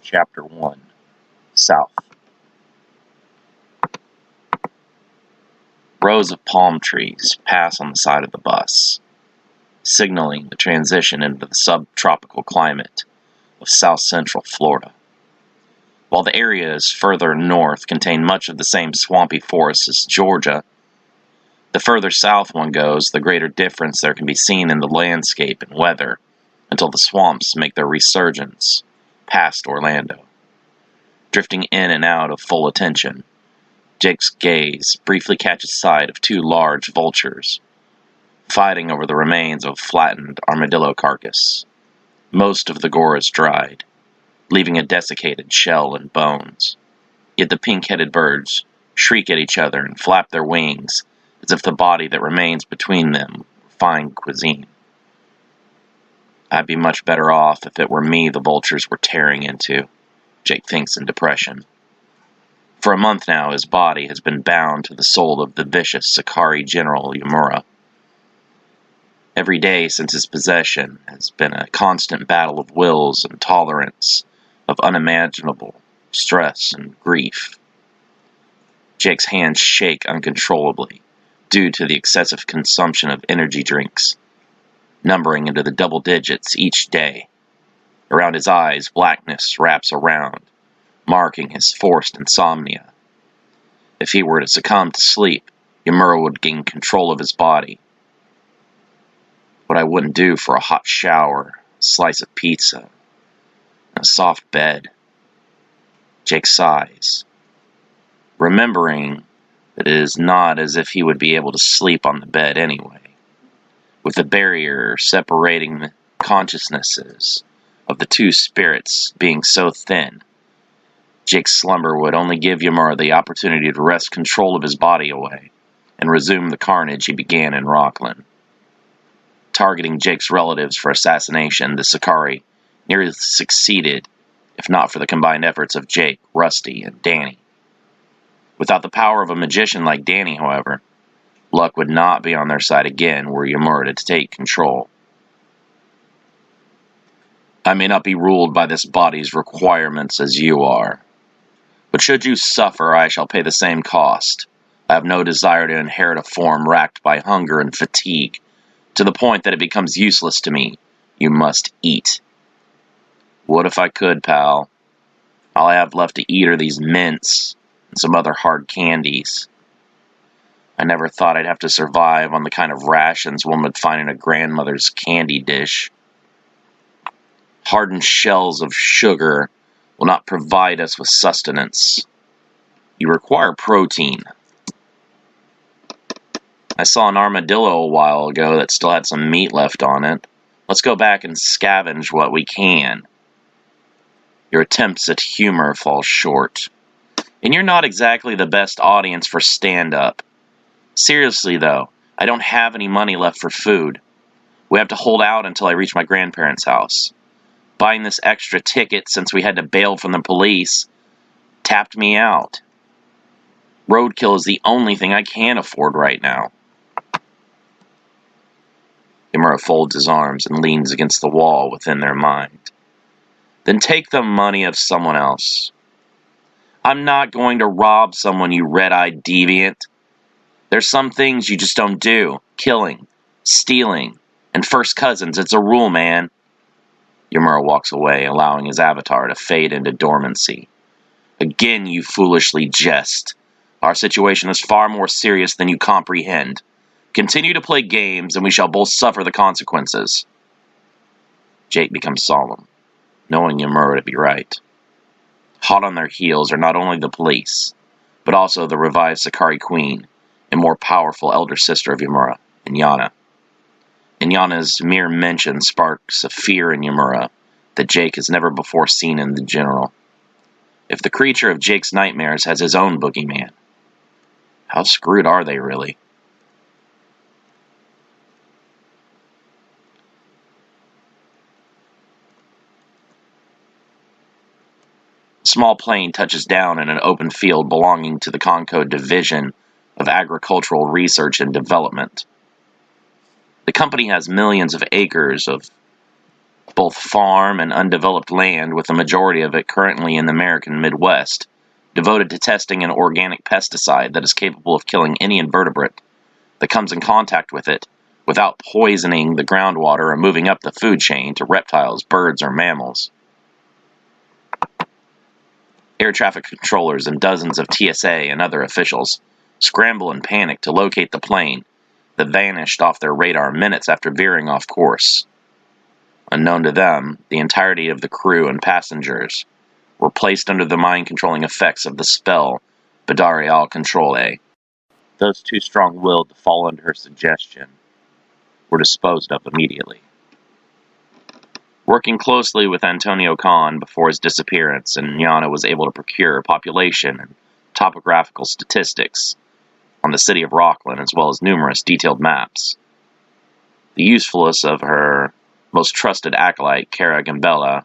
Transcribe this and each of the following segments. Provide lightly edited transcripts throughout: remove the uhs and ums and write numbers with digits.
Chapter 1. South. Rows of palm trees pass on the side of the bus, signaling the transition into the subtropical climate of south-central Florida. While the areas further north contain much of the same swampy forests as Georgia, the further south one goes, the greater difference there can be seen in the landscape and weather until the swamps make their resurgence past Orlando. Drifting in and out of full attention, Jake's gaze briefly catches sight of two large vultures fighting over the remains of a flattened armadillo carcass. Most of the gore is dried, leaving a desiccated shell and bones. Yet the pink-headed birds shriek at each other and flap their wings as if the body that remains between them were fine cuisine. I'd be much better off if it were me the vultures were tearing into, Jake thinks in depression. For a month now, his body has been bound to the soul of the vicious Sakari General Yamura. Every day since his possession has been a constant battle of wills and tolerance, of unimaginable stress and grief. Jake's hands shake uncontrollably due to the excessive consumption of energy drinks, numbering into the double digits each day. Around his eyes, blackness wraps around, marking his forced insomnia. If he were to succumb to sleep, Yamura would gain control of his body. What I wouldn't do for a hot shower, a slice of pizza, and a soft bed. Jake sighs, remembering that it is not as if he would be able to sleep on the bed anyway, with the barrier separating the consciousnesses of the two spirits being so thin. Jake's slumber would only give Yamura the opportunity to wrest control of his body away and resume the carnage he began in Rockland. Targeting Jake's relatives for assassination, the Sakari nearly succeeded, if not for the combined efforts of Jake, Rusty, and Danny. Without the power of a magician like Danny, however, luck would not be on their side again were Yamura to take control. I may not be ruled by this body's requirements as you are, but should you suffer, I shall pay the same cost. I have no desire to inherit a form racked by hunger and fatigue, to the point that it becomes useless to me. You must eat. What if I could, pal? All I have left to eat are these mints and some other hard candies. I never thought I'd have to survive on the kind of rations one would find in a grandmother's candy dish. Hardened shells of sugar will not provide us with sustenance. You require protein. I saw an armadillo a while ago that still had some meat left on it. Let's go back and scavenge what we can. Your attempts at humor fall short. And you're not exactly the best audience for stand-up. Seriously, though, I don't have any money left for food. We have to hold out until I reach my grandparents' house. Buying this extra ticket since we had to bail from the police tapped me out. Roadkill is the only thing I can afford right now. Yamura folds his arms and leans against the wall within their mind. Then take the money of someone else. I'm not going to rob someone, you red-eyed deviant. There's some things you just don't do. Killing, stealing, and first cousins. It's a rule, man. Yamura walks away, allowing his avatar to fade into dormancy. Again, you foolishly jest. Our situation is far more serious than you comprehend. Continue to play games, and we shall both suffer the consequences. Jake becomes solemn, knowing Yamura to be right. Hot on their heels are not only the police, but also the revived Sakari Queen and more powerful elder sister of Yamura, Inyana. Inyana's mere mention sparks a fear in Yamura that Jake has never before seen in the general. If the creature of Jake's nightmares has his own boogeyman, how screwed are they really? A small plane touches down in an open field belonging to the Conco Division of Agricultural Research and Development. The company has millions of acres of both farm and undeveloped land, with the majority of it currently in the American Midwest, devoted to testing an organic pesticide that is capable of killing any invertebrate that comes in contact with it without poisoning the groundwater or moving up the food chain to reptiles, birds, or mammals. Air traffic controllers and dozens of TSA and other officials scramble in panic to locate the plane that vanished off their radar minutes after veering off course. Unknown to them, the entirety of the crew and passengers were placed under the mind-controlling effects of the spell Badari al-Controle. Those too strong-willed to fall under her suggestion were disposed of immediately. Working closely with Antonio Khan before his disappearance, Inyana was able to procure population and topographical statistics on the city of Rockland, as well as numerous detailed maps. The usefulness of her most trusted acolyte, Kara Gambella,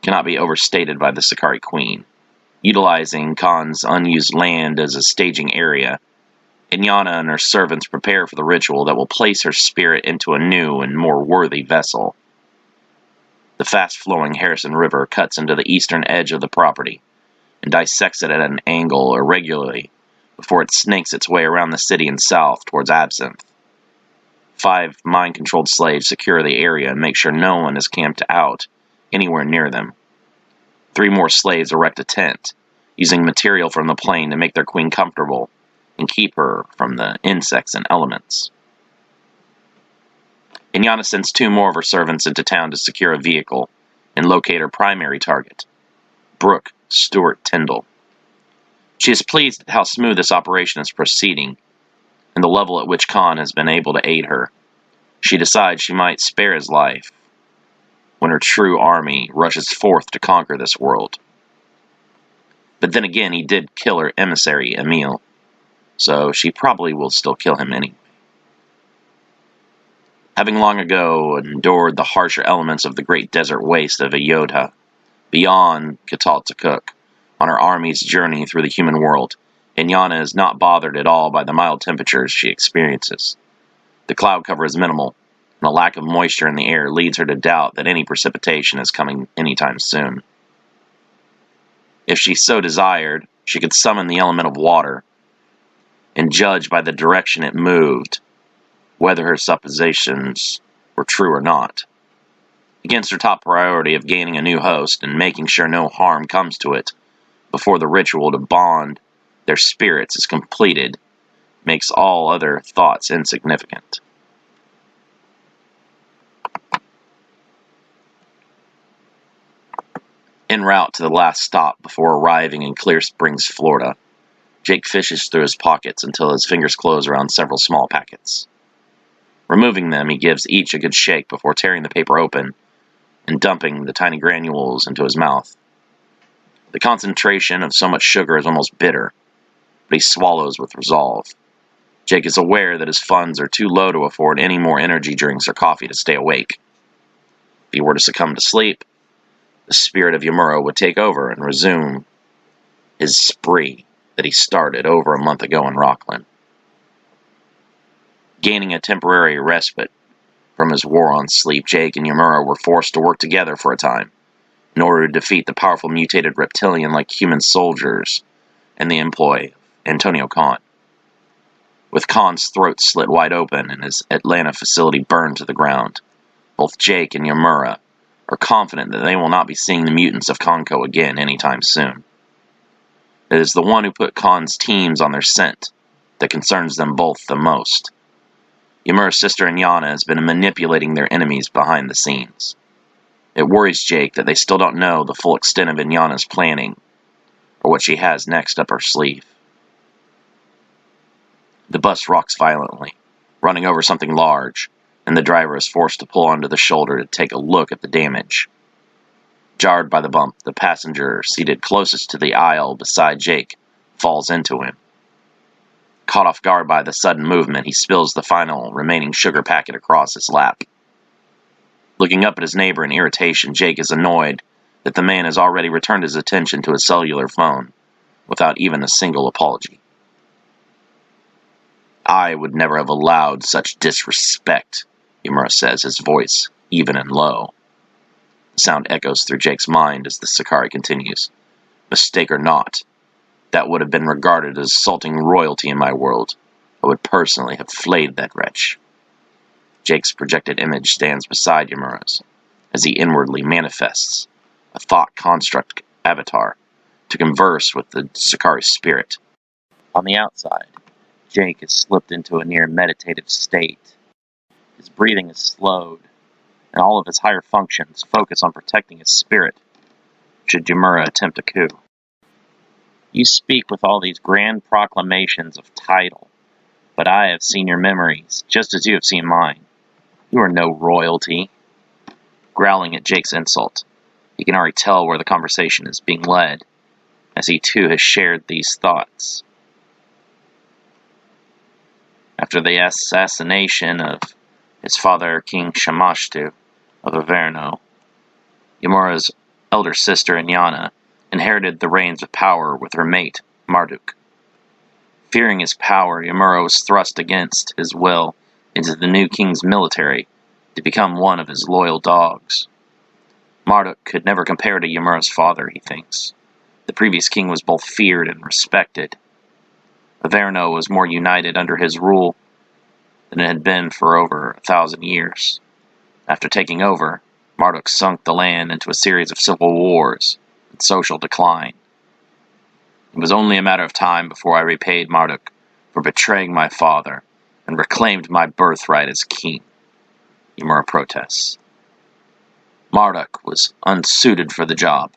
cannot be overstated by the Sakari Queen. Utilizing Khan's unused land as a staging area, Inyana and her servants prepare for the ritual that will place her spirit into a new and more worthy vessel. The fast-flowing Harrison River cuts into the eastern edge of the property and dissects it at an angle irregularly before it snakes its way around the city and south towards Absinthe. 5 mind-controlled slaves secure the area and make sure no one is camped out anywhere near them. 3 more slaves erect a tent, using material from the plane to make their queen comfortable and keep her from the insects and elements. Inyana sends 2 more of her servants into town to secure a vehicle and locate her primary target, Brooke Stewart Tyndall. She is pleased at how smooth this operation is proceeding and the level at which Khan has been able to aid her. She decides she might spare his life when her true army rushes forth to conquer this world. But then again, he did kill her emissary, Emil, so she probably will still kill him anyway. Having long ago endured the harsher elements of the great desert waste of Ayodhya, beyond Kataltakuk, on her army's journey through the human world, Inyana is not bothered at all by the mild temperatures she experiences. The cloud cover is minimal, and a lack of moisture in the air leads her to doubt that any precipitation is coming anytime soon. If she so desired, she could summon the element of water and judge by the direction it moved whether her suppositions were true or not. Against her top priority of gaining a new host and making sure no harm comes to it before the ritual to bond their spirits is completed, makes all other thoughts insignificant. En route to the last stop before arriving in Clear Springs, Florida, Jake fishes through his pockets until his fingers close around several small packets. Removing them, he gives each a good shake before tearing the paper open and dumping the tiny granules into his mouth. The concentration of so much sugar is almost bitter, but he swallows with resolve. Jake is aware that his funds are too low to afford any more energy drinks or coffee to stay awake. If he were to succumb to sleep, the spirit of Yamura would take over and resume his spree that he started over a month ago in Rockland. Gaining a temporary respite from his war on sleep, Jake and Yamura were forced to work together for a time in order to defeat the powerful mutated reptilian-like human soldiers in the employ of Antonio Khan. With Khan's throat slit wide open and his Atlanta facility burned to the ground, both Jake and Yamura are confident that they will not be seeing the mutants of Konko again anytime soon. It is the one who put Khan's teams on their scent that concerns them both the most. Yamura's sister Inyana has been manipulating their enemies behind the scenes. It worries Jake that they still don't know the full extent of Inyana's planning, or what she has next up her sleeve. The bus rocks violently, running over something large, and the driver is forced to pull onto the shoulder to take a look at the damage. Jarred by the bump, the passenger seated closest to the aisle beside Jake falls into him. Caught off guard by the sudden movement, he spills the final remaining sugar packet across his lap. Looking up at his neighbor in irritation, Jake is annoyed that the man has already returned his attention to his cellular phone without even a single apology. I would never have allowed such disrespect, Yamura says, his voice even and low. The sound echoes through Jake's mind as the Sakari continues. Mistake or not, that would have been regarded as assaulting royalty in my world. I would personally have flayed that wretch. Jake's projected image stands beside Yamura's, as he inwardly manifests a thought construct avatar to converse with the Sakari spirit. On the outside, Jake has slipped into a near meditative state. His breathing is slowed, and all of his higher functions focus on protecting his spirit, should Yamura attempt a coup. You speak with all these grand proclamations of title, but I have seen your memories, just as you have seen mine. You are no royalty. Growling at Jake's insult, he can already tell where the conversation is being led, as he too has shared these thoughts. After the assassination of his father, King Shamashtu of Averno, Yamura's elder sister, Inyana, inherited the reins of power with her mate, Marduk. Fearing his power, Yamura was thrust against his will into the new king's military to become one of his loyal dogs. Marduk could never compare to Yamura's father, he thinks. The previous king was both feared and respected. Averno was more united under his rule than it had been for over 1,000 years. After taking over, Marduk sunk the land into a series of civil wars and social decline. It was only a matter of time before I repaid Marduk for betraying my father and reclaimed my birthright as king, Yamura protests. Marduk was unsuited for the job.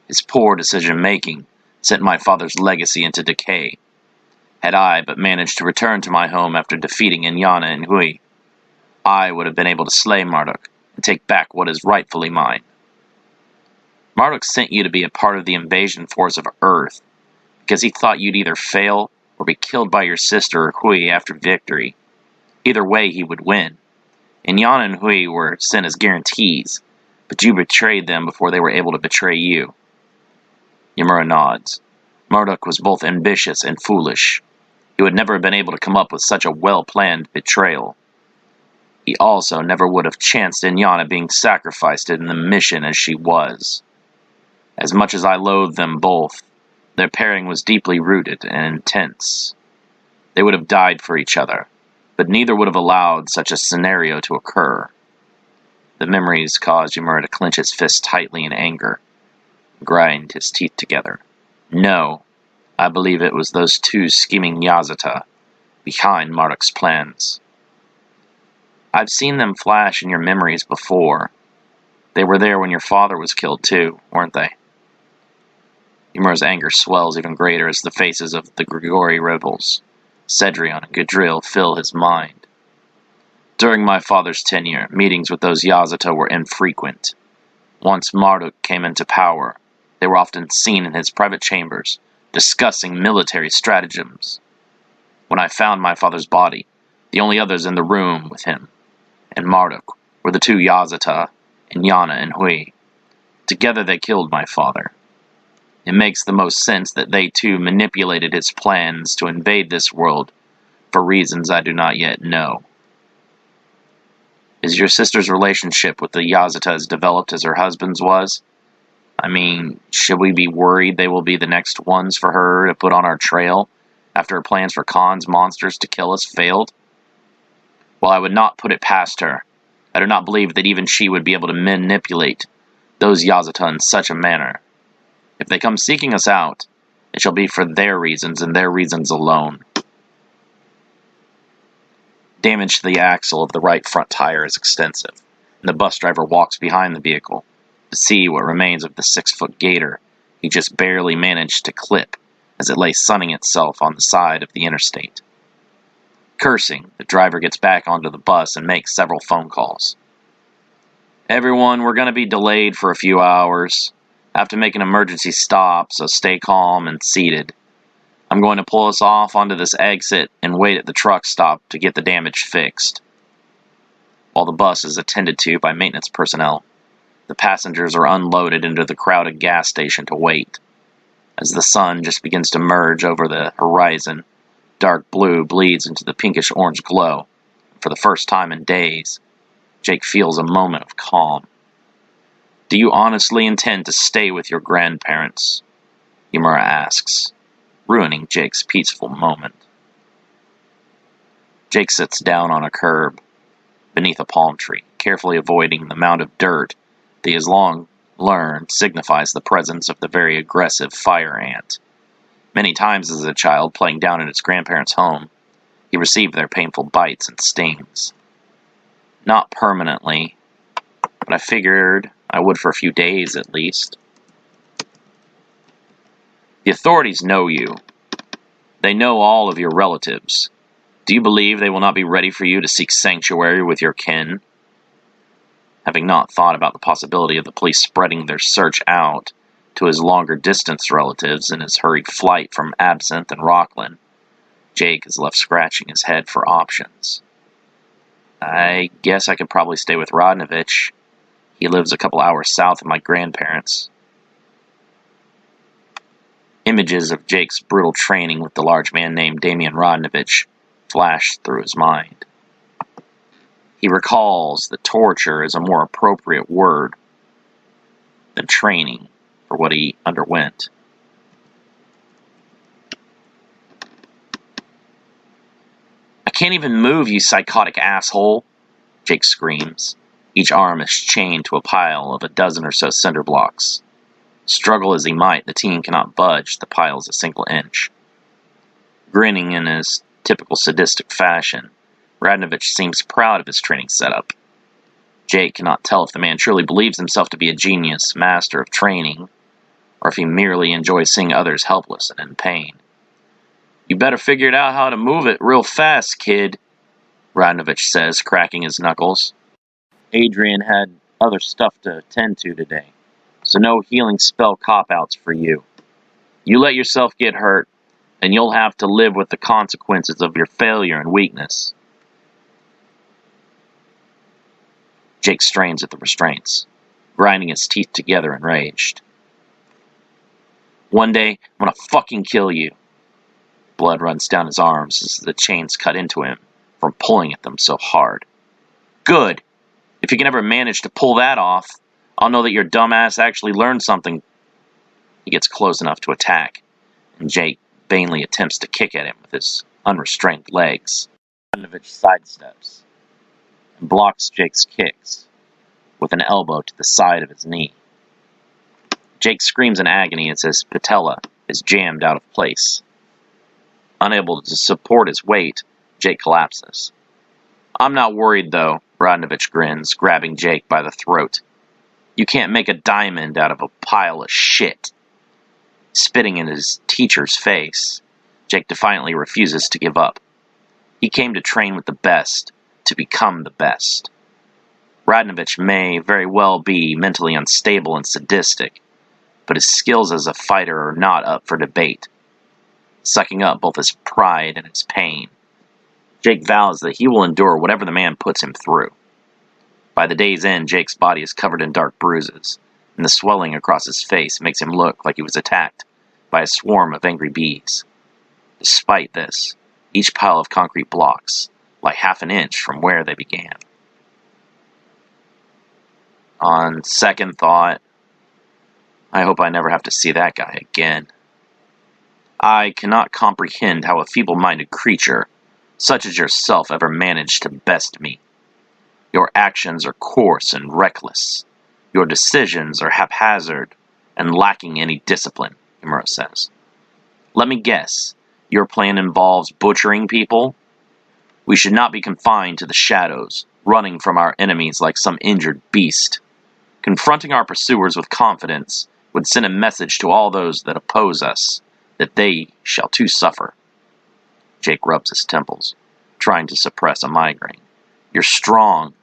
His poor decision-making sent my father's legacy into decay. Had I but managed to return to my home after defeating Inyana and Hui, I would have been able to slay Marduk and take back what is rightfully mine. Marduk sent you to be a part of the invasion force of Earth because he thought you'd either fail or be killed by your sister Hui after victory. Either way, he would win. Inyana and Hui were sent as guarantees, but you betrayed them before they were able to betray you. Yamura nods. Marduk was both ambitious and foolish. He would never have been able to come up with such a well-planned betrayal. He also never would have chanced Inyana being sacrificed in the mission as she was. As much as I loathed them both, their pairing was deeply rooted and intense. They would have died for each other, but neither would have allowed such a scenario to occur. The memories caused Yamura to clench his fist tightly in anger, and grind his teeth together. No, I believe it was those two scheming Yazata behind Marduk's plans. I've seen them flash in your memories before. They were there when your father was killed too, weren't they? Yamura's anger swells even greater as the faces of the Grigori rebels, Cedrion and Gadril, fill his mind. During my father's tenure, meetings with those Yazata were infrequent. Once Marduk came into power, they were often seen in his private chambers, discussing military stratagems. When I found my father's body, the only others in the room with him and Marduk were the two Yazata, Inyana and Hui. Together they killed my father. It makes the most sense that they too manipulated his plans to invade this world for reasons I do not yet know. Is your sister's relationship with the Yazata as developed as her husband's was? I mean, should we be worried they will be the next ones for her to put on our trail after her plans for Khan's monsters to kill us failed? While I would not put it past her, I do not believe that even she would be able to manipulate those Yazata in such a manner. If they come seeking us out, it shall be for their reasons and their reasons alone. Damage to the axle of the right front tire is extensive, and the bus driver walks behind the vehicle to see what remains of the 6-foot gator he just barely managed to clip as it lay sunning itself on the side of the interstate. Cursing, the driver gets back onto the bus and makes several phone calls. Everyone, we're going to be delayed for a few hours. I have to make an emergency stop, so stay calm and seated. I'm going to pull us off onto this exit and wait at the truck stop to get the damage fixed. While the bus is attended to by maintenance personnel, the passengers are unloaded into the crowded gas station to wait. As the sun just begins to merge over the horizon, dark blue bleeds into the pinkish-orange glow. For the first time in days, Jake feels a moment of calm. Do you honestly intend to stay with your grandparents? Yamura asks, ruining Jake's peaceful moment. Jake sits down on a curb, beneath a palm tree, carefully avoiding the mound of dirt that he has long learned signifies the presence of the very aggressive fire ant. Many times as a child, playing down at his grandparents' home, he received their painful bites and stings. Not permanently, but I figured I would for a few days at least. The authorities know you. They know all of your relatives. Do you believe they will not be ready for you to seek sanctuary with your kin? Having not thought about the possibility of the police spreading their search out to his longer-distance relatives in his hurried flight from Absinthe and Rockland, Jake is left scratching his head for options. I guess I could probably stay with Rodnovich. He lives a couple hours south of my grandparents. Images of Jake's brutal training with the large man named Damian Rodnovich flashed through his mind. He recalls that torture is a more appropriate word than training for what he underwent. I can't even move, you psychotic asshole, Jake screams. Each arm is chained to a pile of a dozen or so cinder blocks. Struggle as he might, the teen cannot budge the piles a single inch. Grinning in his typical sadistic fashion, Radnovich seems proud of his training setup. Jake cannot tell if the man truly believes himself to be a genius master of training, or if he merely enjoys seeing others helpless and in pain. You better figure it out how to move it real fast, kid, Radnovich says, cracking his knuckles. Adrian had other stuff to attend to today, so no healing spell cop-outs for you. You let yourself get hurt, and you'll have to live with the consequences of your failure and weakness. Jake strains at the restraints, grinding his teeth together enraged. One day, I'm gonna fucking kill you. Blood runs down his arms as the chains cut into him from pulling at them so hard. Good! If you can ever manage to pull that off, I'll know that your dumbass actually learned something. He gets close enough to attack, and Jake vainly attempts to kick at him with his unrestrained legs. Ivanovich sidesteps and blocks Jake's kicks with an elbow to the side of his knee. Jake screams in agony as his patella is jammed out of place. Unable to support his weight, Jake collapses. I'm not worried, though, Radnovich grins, grabbing Jake by the throat. You can't make a diamond out of a pile of shit. Spitting in his teacher's face, Jake defiantly refuses to give up. He came to train with the best, to become the best. Radnovich may very well be mentally unstable and sadistic, but his skills as a fighter are not up for debate. Sucking up both his pride and his pain, Jake vows that he will endure whatever the man puts him through. By the day's end, Jake's body is covered in dark bruises, and the swelling across his face makes him look like he was attacked by a swarm of angry bees. Despite this, each pile of concrete blocks lie half an inch from where they began. On second thought, I hope I never have to see that guy again. I cannot comprehend how a feeble-minded creature such as yourself ever managed to best me. Your actions are coarse and reckless. Your decisions are haphazard and lacking any discipline, Imura says. Let me guess, your plan involves butchering people? We should not be confined to the shadows, running from our enemies like some injured beast. Confronting our pursuers with confidence would send a message to all those that oppose us, that they shall too suffer. Jake rubs his temples, trying to suppress a migraine. You're strong,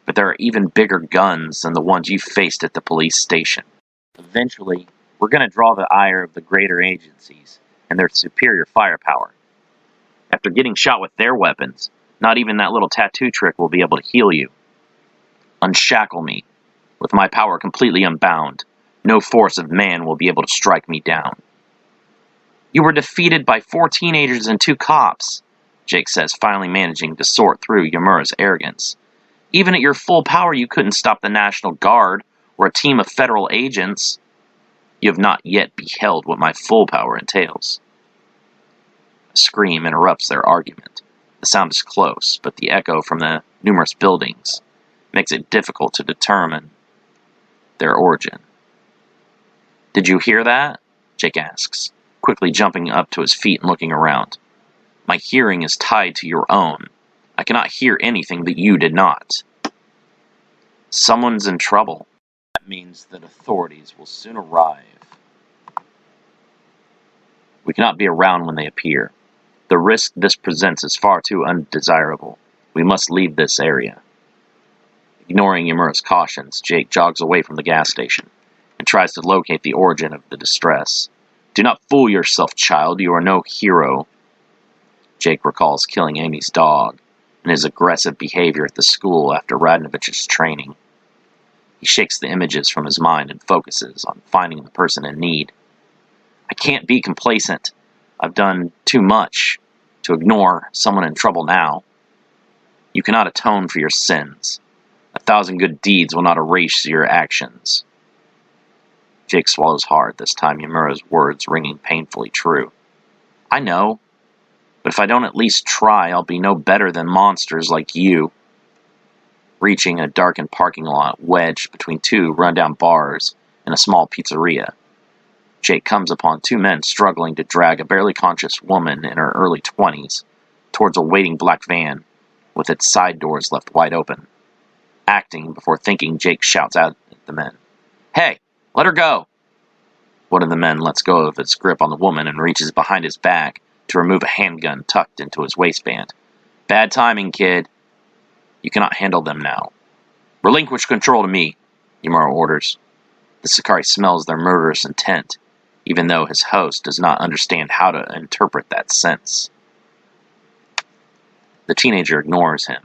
but there are even bigger guns than the ones you faced at the police station. Eventually, we're going to draw the ire of the greater agencies and their superior firepower. After getting shot with their weapons, not even that little tattoo trick will be able to heal you. Unshackle me. With my power completely unbound, no force of man will be able to strike me down. You were defeated by 4 teenagers and 2 cops, Jake says, finally managing to sort through Yamura's arrogance. Even at your full power, you couldn't stop the National Guard We're a team of federal agents. You have not yet beheld what my full power entails. A scream interrupts their argument. The sound is close, but the echo from the numerous buildings makes it difficult to determine their origin. Did you hear that? Jake asks, quickly jumping up to his feet and looking around. My hearing is tied to your own. I cannot hear anything that you did not. Someone's in trouble. That means that authorities will soon arrive. We cannot be around when they appear. The risk this presents is far too undesirable. We must leave this area. Ignoring Yamura's cautions, Jake jogs away from the gas station and tries to locate the origin of the distress. Do not fool yourself, child. You are no hero. Jake recalls killing Amy's dog and his aggressive behavior at the school after Radnovich's training. He shakes the images from his mind and focuses on finding the person in need. I can't be complacent. I've done too much to ignore someone in trouble now. You cannot atone for your sins. 1,000 good deeds will not erase your actions. Jake swallows hard, this time Yamura's words ringing painfully true. I know, but if I don't at least try, I'll be no better than monsters like you. Reaching a darkened parking lot wedged between two rundown bars and a small pizzeria, Jake comes upon two men struggling to drag a barely conscious woman in her early 20s towards a waiting black van with its side doors left wide open. Acting before thinking, Jake shouts out at the men, Hey, let her go! One of the men lets go of his grip on the woman and reaches behind his back to remove a handgun tucked into his waistband. Bad timing, kid. You cannot handle them now. Relinquish control to me, Yamura orders. The Sakari smells their murderous intent, even though his host does not understand how to interpret that sense. The teenager ignores him,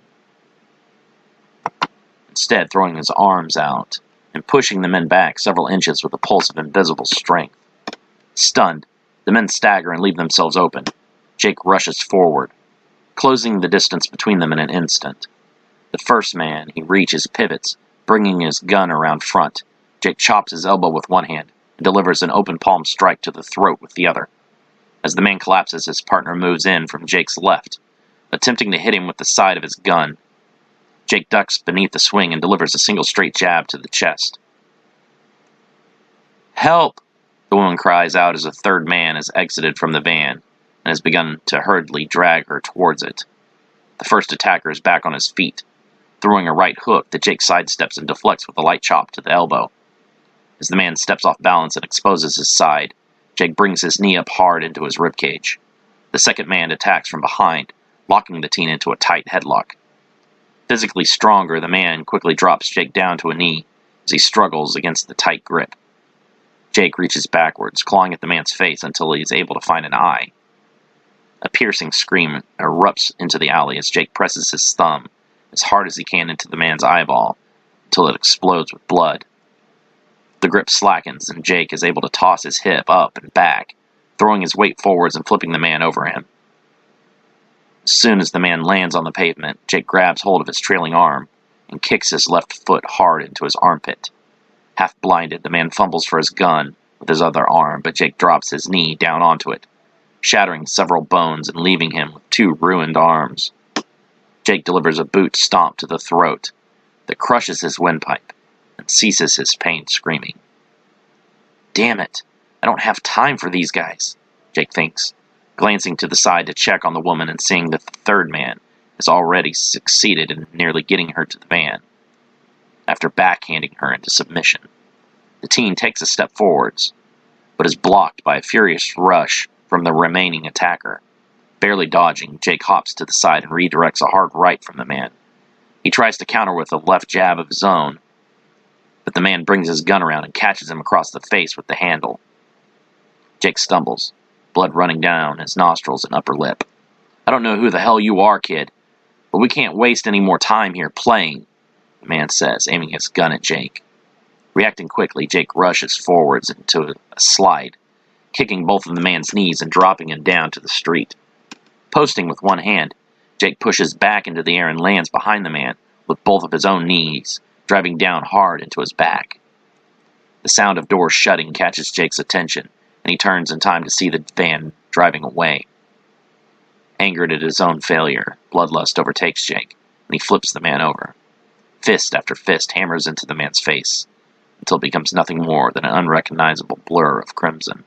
instead throwing his arms out and pushing the men back several inches with a pulse of invisible strength. Stunned, the men stagger and leave themselves open. Jake rushes forward, closing the distance between them in an instant. The first man, he reaches pivots, bringing his gun around front. Jake chops his elbow with one hand and delivers an open palm strike to the throat with the other. As the man collapses, his partner moves in from Jake's left, attempting to hit him with the side of his gun. Jake ducks beneath the swing and delivers a single straight jab to the chest. Help! The woman cries out as a third man has exited from the van and has begun to hurriedly drag her towards it. The first attacker is back on his feet, throwing a right hook that Jake sidesteps and deflects with a light chop to the elbow. As the man steps off balance and exposes his side, Jake brings his knee up hard into his ribcage. The second man attacks from behind, locking the teen into a tight headlock. Physically stronger, the man quickly drops Jake down to a knee as he struggles against the tight grip. Jake reaches backwards, clawing at the man's face until he is able to find an eye. A piercing scream erupts into the alley as Jake presses his thumb as hard as he can into the man's eyeball until it explodes with blood. The grip slackens and Jake is able to toss his hip up and back, throwing his weight forwards and flipping the man over him. As soon as the man lands on the pavement, Jake grabs hold of his trailing arm and kicks his left foot hard into his armpit. Half blinded, the man fumbles for his gun with his other arm, but Jake drops his knee down onto it, shattering several bones and leaving him with two ruined arms. Jake delivers a boot stomp to the throat that crushes his windpipe and ceases his pain screaming. Damn it, I don't have time for these guys, Jake thinks, glancing to the side to check on the woman and seeing that the third man has already succeeded in nearly getting her to the van. After backhanding her into submission, the teen takes a step forwards, but is blocked by a furious rush from the remaining attacker. Barely dodging, Jake hops to the side and redirects a hard right from the man. He tries to counter with a left jab of his own, but the man brings his gun around and catches him across the face with the handle. Jake stumbles, blood running down his nostrils and upper lip. I don't know who the hell you are, kid, but we can't waste any more time here playing, the man says, aiming his gun at Jake. Reacting quickly, Jake rushes forwards into a slide, kicking both of the man's knees and dropping him down to the street. Posting with one hand, Jake pushes back into the air and lands behind the man with both of his own knees, driving down hard into his back. The sound of doors shutting catches Jake's attention, and he turns in time to see the van driving away. Angered at his own failure, bloodlust overtakes Jake, and he flips the man over. Fist after fist hammers into the man's face, until it becomes nothing more than an unrecognizable blur of crimson.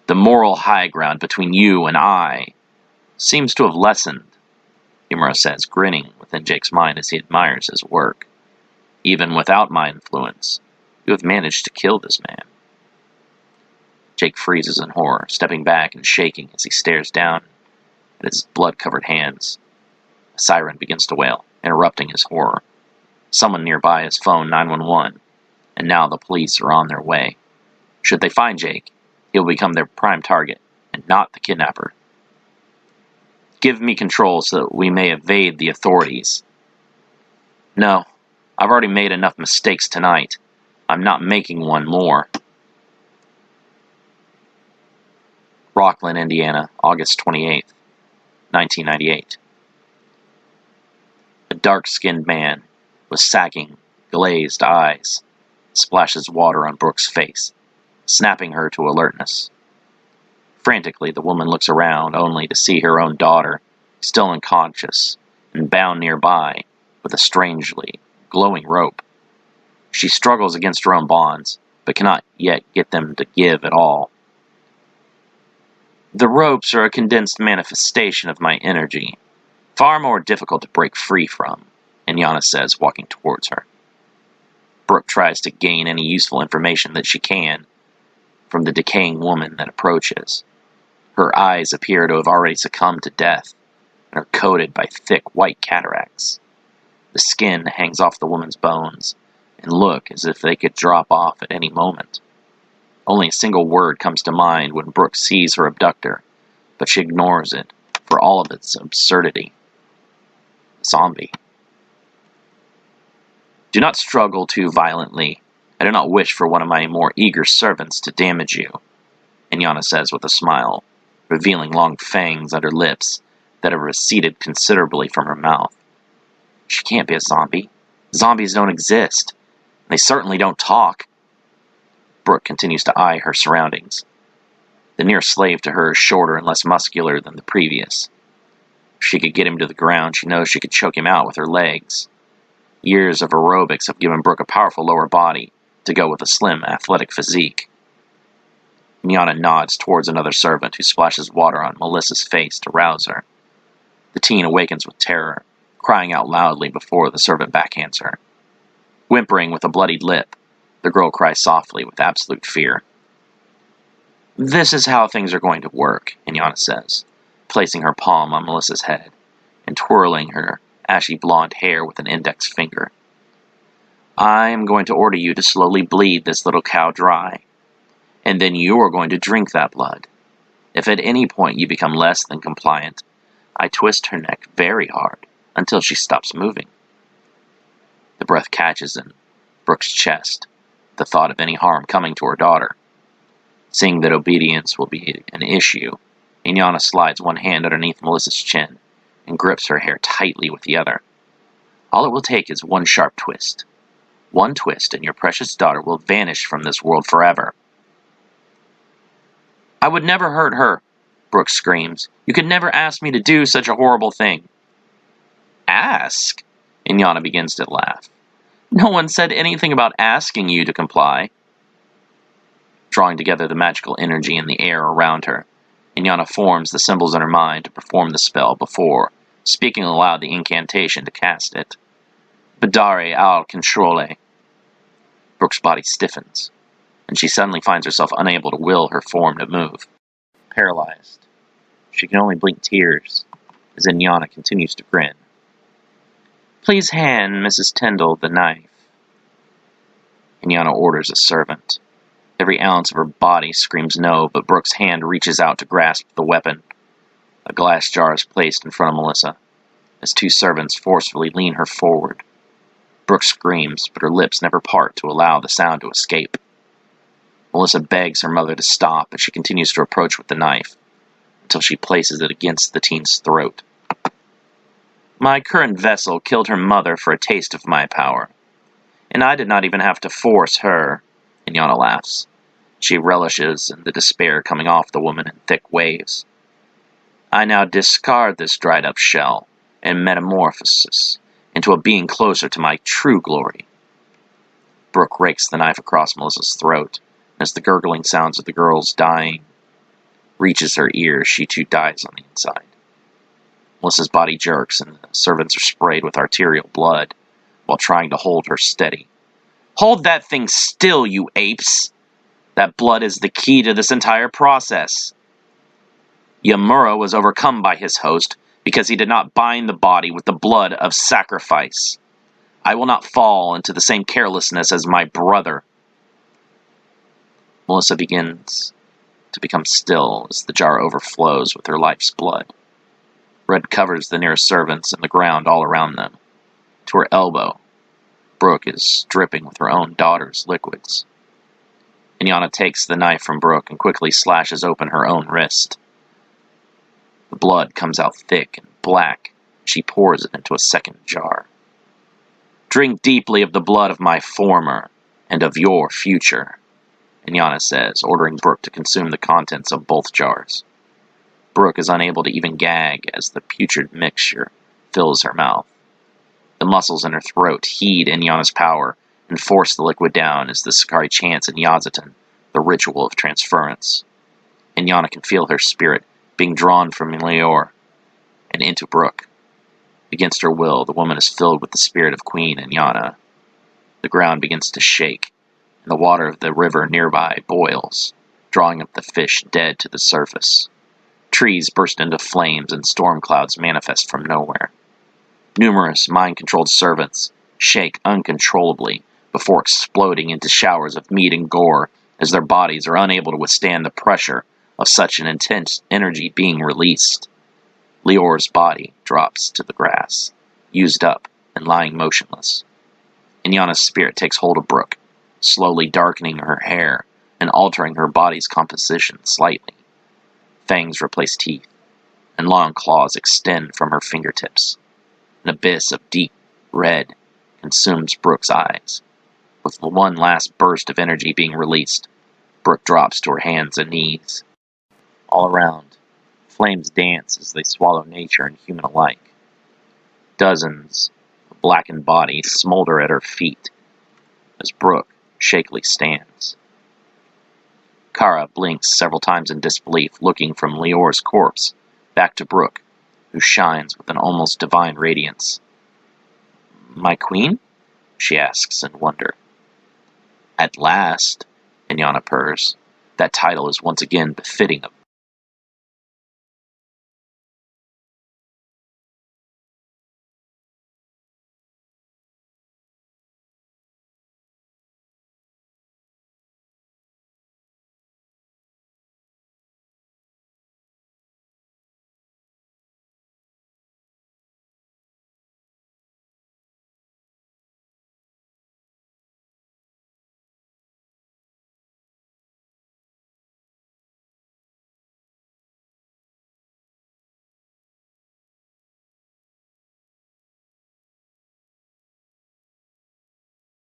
The moral high ground between you and I seems to have lessened, Himura says, grinning within Jake's mind as he admires his work. Even without my influence, you have managed to kill this man. Jake freezes in horror, stepping back and shaking as he stares down at his blood-covered hands. A siren begins to wail, interrupting his horror. Someone nearby has phoned 911, and now the police are on their way. Should they find Jake, he'll become their prime target, and not the kidnapper. Give me control so that we may evade the authorities. No, I've already made enough mistakes tonight. I'm not making one more. Rockland, Indiana, August 28th, 1998. A dark-skinned man with sagging, glazed eyes splashes water on Brooke's face, snapping her to alertness. Frantically, the woman looks around only to see her own daughter, still unconscious and bound nearby with a strangely glowing rope. She struggles against her own bonds, but cannot yet get them to give at all. The ropes are a condensed manifestation of my energy, far more difficult to break free from, Inyana says, walking towards her. Brooke tries to gain any useful information that she can from the decaying woman that approaches. Her eyes appear to have already succumbed to death, and are coated by thick white cataracts. The skin hangs off the woman's bones, and look as if they could drop off at any moment. Only a single word comes to mind when Brooke sees her abductor, but she ignores it for all of its absurdity. Zombie. Do not struggle too violently. I do not wish for one of my more eager servants to damage you, Inyana says with a smile, revealing long fangs under lips that have receded considerably from her mouth. She can't be a zombie. Zombies don't exist. They certainly don't talk. Brooke continues to eye her surroundings. The nearest slave to her is shorter and less muscular than the previous. If she could get him to the ground, she knows she could choke him out with her legs. Years of aerobics have given Brooke a powerful lower body to go with a slim, athletic physique. Inyana nods towards another servant who splashes water on Melissa's face to rouse her. The teen awakens with terror, crying out loudly before the servant backhands her. Whimpering with a bloodied lip, the girl cries softly with absolute fear. This is how things are going to work, Inyana says, placing her palm on Melissa's head and twirling her ashy blonde hair with an index finger. I am going to order you to slowly bleed this little cow dry, and then you are going to drink that blood. If at any point you become less than compliant, I twist her neck very hard until she stops moving. The breath catches in Brooke's chest, the thought of any harm coming to her daughter. Seeing that obedience will be an issue, Inyana slides one hand underneath Melissa's chin and grips her hair tightly with the other. All it will take is one sharp twist. One twist and your precious daughter will vanish from this world forever. I would never hurt her, Brooke screams. You could never ask me to do such a horrible thing. Ask? Inyana begins to laugh. No one said anything about asking you to comply. Drawing together the magical energy in the air around her, Inyana forms the symbols in her mind to perform the spell before speaking aloud the incantation to cast it. Badare al controle. Brooke's body stiffens, and she suddenly finds herself unable to will her form to move. Paralyzed, she can only blink tears as Inyana continues to grin. Please hand Mrs. Tyndall the knife. Inyana orders a servant. Every ounce of her body screams no, but Brooke's hand reaches out to grasp the weapon. A glass jar is placed in front of Melissa, as two servants forcefully lean her forward. Brooke screams, but her lips never part to allow the sound to escape. Melissa begs her mother to stop, but she continues to approach with the knife, until she places it against the teen's throat. My current vessel killed her mother for a taste of my power, and I did not even have to force her. Inyana laughs. She relishes in the despair coming off the woman in thick waves. I now discard this dried-up shell and metamorphosis into a being closer to my true glory. Brooke rakes the knife across Melissa's throat, and as the gurgling sounds of the girl's dying reaches her ears, she too dies on the inside. Melissa's body jerks, and the servants are sprayed with arterial blood while trying to hold her steady. Hold that thing still, you apes! That blood is the key to this entire process. Yamura was overcome by his host because he did not bind the body with the blood of sacrifice. I will not fall into the same carelessness as my brother. Melissa begins to become still as the jar overflows with her life's blood. Red covers the nearest servants and the ground all around them. To her elbow, Brooke is dripping with her own daughter's liquids. Inyana takes the knife from Brooke and quickly slashes open her own wrist. The blood comes out thick and black. She pours it into a second jar. Drink deeply of the blood of my former and of your future, Inyana says, ordering Brooke to consume the contents of both jars. Brooke is unable to even gag as the putrid mixture fills her mouth. The muscles in her throat heed Inyana's power and force the liquid down as the Sakari chants in Yazatan, the ritual of transference. Inyana can feel her spirit being drawn from Leor and into Brooke. Against her will, the woman is filled with the spirit of Queen Inyana. The ground begins to shake, and the water of the river nearby boils, drawing up the fish dead to the surface. Trees burst into flames and storm clouds manifest from nowhere. Numerous mind-controlled servants shake uncontrollably before exploding into showers of meat and gore as their bodies are unable to withstand the pressure of such an intense energy being released. Leor's body drops to the grass, used up and lying motionless. Inyana's spirit takes hold of Brooke, slowly darkening her hair and altering her body's composition slightly. Fangs replace teeth, and long claws extend from her fingertips. An abyss of deep red consumes Brooke's eyes. With one last burst of energy being released, Brooke drops to her hands and knees. All around, flames dance as they swallow nature and human alike. Dozens of blackened bodies smolder at her feet as Brooke shakily stands. Kara blinks several times in disbelief, looking from Leor's corpse back to Brooke, who shines with an almost divine radiance. My queen? She asks in wonder. At last, Inyana purrs. That title is once again befitting of